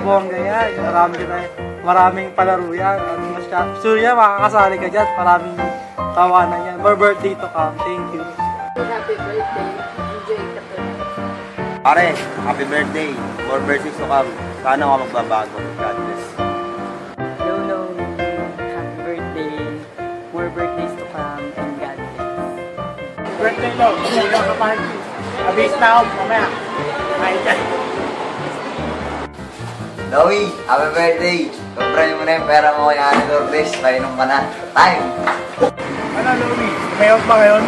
Bongga yan. Maraming palaro yan. Surya, makakasali ka dyan. Maraming tawanan yan. More birthday to come. Thank you. Happy birthday. Enjoy ka po. Pare, happy birthday. More birthdays to come. Sana ako magbabago. God bless. Lolo, happy birthday. More birthdays to come and God bless. Birthday, Lo. Hindi lang ka party. Abis na ako. Mamaya. Ay, dyan. Lowy, happy birthday! Sobrang mo na yung pera mo kay Ate Lourdes. Painom ka na. Time! Ano, Lowy? May out ba ngayon?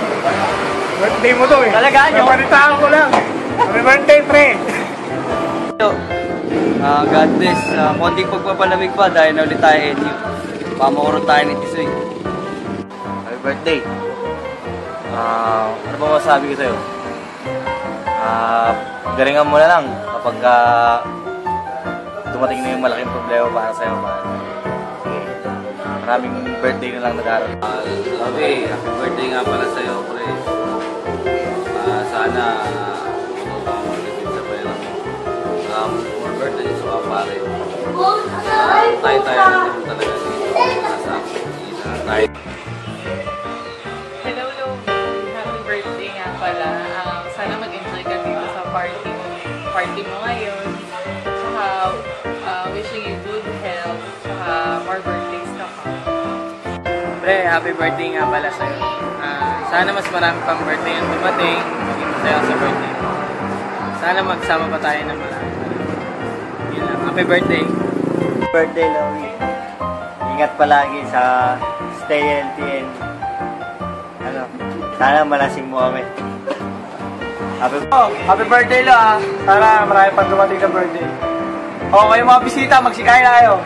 Birthday mo to eh. Talagaan nyo? Napalitaan ko lang. Happy birthday, pre! God bless. Konting pagpapalamig pa dahil na ulit tayo NU. Pamakurot tayo ni Tisoy. Happy birthday. Ano ba masasabi ko sa'yo? Galingan mo na lang kapag dumating na yung malaking problema para sa'yo. Maraming birthday na lang nag-aaral. Okay, happy birthday nga pala sa'yo, pre. Sana matutuwa mo ulit sa pera mo. More birthday sa mga pare. Tayo naman talaga dito. Nasa tayo. Hello, Lo. Happy birthday nga pala. Sana mag-enjoy ka dito sa party mo ngayon. Saka, wishing you good health. Saka, more birthdays to come. Pre, happy birthday nga pala sa'yo. Sana mas marami pang birthday yung dumating. Maging masaya sa birthday. Sana magsama pa tayo ng marami. Yun lang. Happy birthday. Birthday, Lowy. Ingat palagi sa stay healthy and sana malasing mo kami. Happy birthday, Lo, ah. Sana marami pang dumating na birthday. O, kayo mga bisita, magsikay na kayo.